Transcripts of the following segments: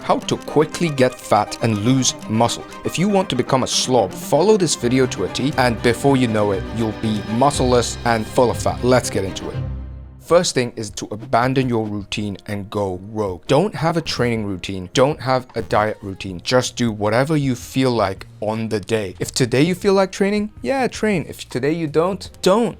how to quickly get fat and lose muscle. If you want to become a slob, follow this video to a T, and before you know it, you'll be muscleless and full of fat. Let's get into it. First thing is to abandon your routine and go rogue. Don't have a training routine. Don't have a diet routine. Just do whatever you feel like on the day. If today you feel like training, yeah, train. If today you don't.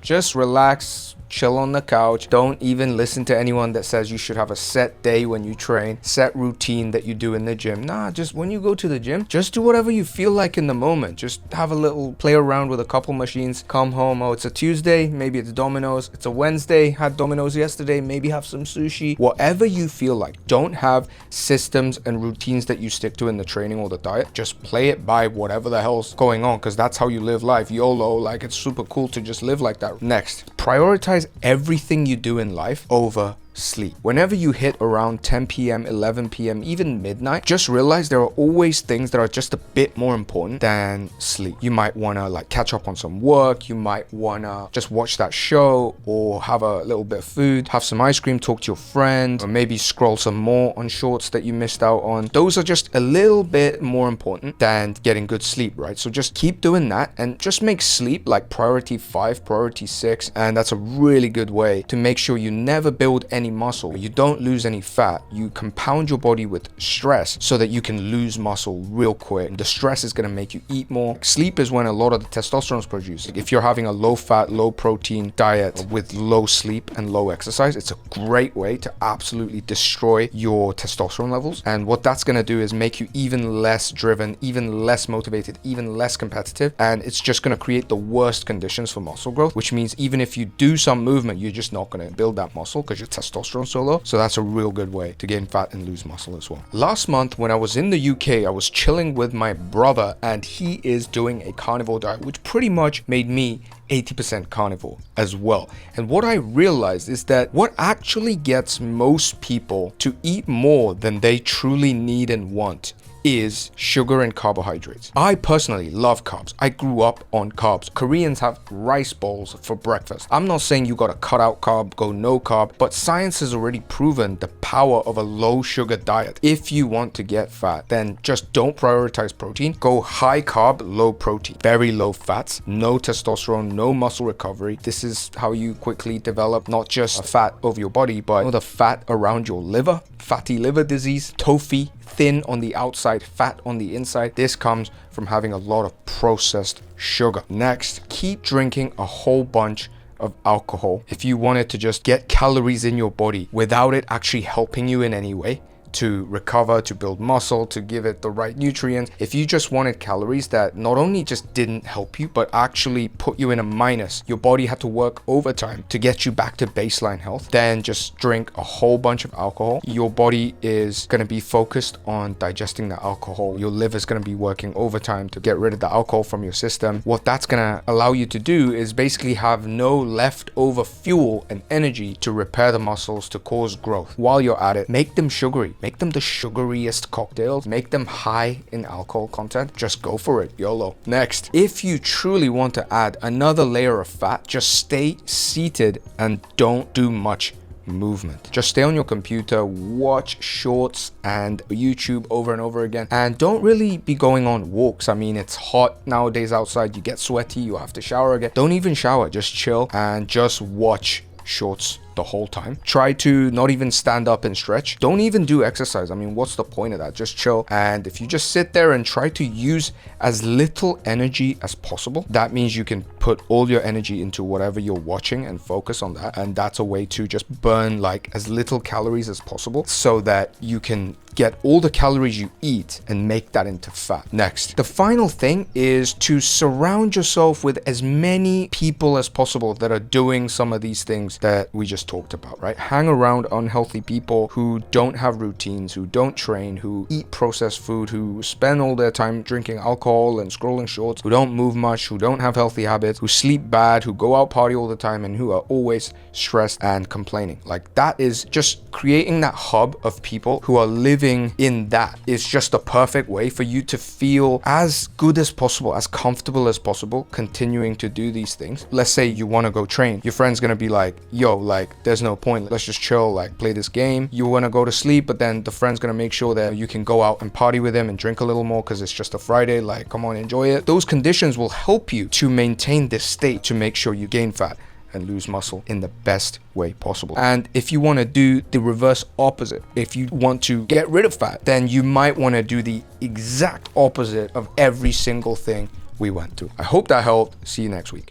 Just relax. Chill on the couch. Don't even listen to anyone that says you should have a set day when you train, set routine that you do in the gym. Nah, just when you go to the gym, just do whatever you feel like in the moment. Just have a little play around with a couple machines, come home. Oh, it's a Tuesday, maybe it's Domino's. It's a Wednesday, had Domino's yesterday, maybe have some sushi. Whatever you feel like. Don't have systems and routines that you stick to in the training or the diet. Just play it by whatever the hell's going on, because that's how you live life. YOLO, like it's super cool to just live like that. Next, prioritize everything you do in life over sleep. Whenever you hit around 10 p.m, 11 p.m, even midnight, just realize there are always things that are just a bit more important than sleep. You might want to like catch up on some work. You might want to just watch that show or have a little bit of food, have some ice cream, talk to your friend, or maybe scroll some more on shorts that you missed out on. Those are just a little bit more important than getting good sleep, right? So just keep doing that and just make sleep like priority 5, priority 6. And that's a really good way to make sure you never build any muscle, you don't lose any fat, you compound your body with stress so that you can lose muscle real quick. The stress is going to make you eat more. Sleep is when a lot of the testosterone is produced. If you're having a low fat, low protein diet with low sleep and low exercise, it's a great way to absolutely destroy your testosterone levels. And what that's going to do is make you even less driven, even less motivated, even less competitive. And it's just going to create the worst conditions for muscle growth, which means even if you do some movement, you're just not going to build that muscle because your testosterone so low. So that's a real good way to gain fat and lose muscle as well. Last month when I was in the UK, I was chilling with my brother and he is doing a carnivore diet, which pretty much made me 80% carnivore as well. And what I realized is that what actually gets most people to eat more than they truly need and want is sugar and carbohydrates. I personally love carbs. I grew up on carbs. Koreans have rice bowls for breakfast. I'm not saying you gotta cut out carb, go no carb, but science has already proven the power of a low sugar diet. If you want to get fat, then just don't prioritize protein. Go high carb, low protein, very low fats, no testosterone, no muscle recovery. This is how you quickly develop not just a fat over your body, but the fat around your liver, fatty liver disease, TOFI, thin on the outside, fat on the inside. This comes from having a lot of processed sugar. Next, keep drinking a whole bunch of alcohol. If you wanted to just get calories in your body without it actually helping you in any way, to recover, to build muscle, to give it the right nutrients. If you just wanted calories that not only just didn't help you, but actually put you in a minus, your body had to work overtime to get you back to baseline health, then just drink a whole bunch of alcohol. Your body is going to be focused on digesting the alcohol. Your liver is going to be working overtime to get rid of the alcohol from your system. What that's going to allow you to do is basically have no leftover fuel and energy to repair the muscles, to cause growth. While you're at it, make them sugary. Make them the sugariest cocktails. Make them high in alcohol content. Just go for it. YOLO. Next, if you truly want to add another layer of fat, just stay seated and don't do much movement. Just stay on your computer, watch shorts and YouTube over and over again, and don't really be going on walks. I mean, it's hot nowadays outside, you get sweaty, you have to shower again. Don't even shower, just chill and just watch shorts the whole time. Try to not even stand up and stretch. Don't even do exercise. I mean, what's the point of that? Just chill. And if you just sit there and try to use as little energy as possible, that means you can put all your energy into whatever you're watching and focus on that. And that's a way to just burn like as little calories as possible so that you can get all the calories you eat and make that into fat. Next, the final thing is to surround yourself with as many people as possible that are doing some of these things that we just talked about, right? Hang around unhealthy people who don't have routines, who don't train, who eat processed food, who spend all their time drinking alcohol and scrolling shorts, who don't move much, who don't have healthy habits, who sleep bad, who go out party all the time, and who are always stressed and complaining. Like, that is just creating that hub of people who are living in that is just a perfect way for you to feel as good as possible, as comfortable as possible, continuing to do these things. Let's say you want to go train. Your friend's gonna be like, yo, like, there's no point. Let's just chill, like play this game. You want to go to sleep, but then the friend's gonna make sure that you can go out and party with him and drink a little more because it's just a Friday. Like, come on, enjoy it. Those conditions will help you to maintain this state to make sure you gain fat and lose muscle in the best way possible. And if you want to do the reverse opposite, if you want to get rid of fat, then you might want to do the exact opposite of every single thing we went through. I hope that helped. See you next week.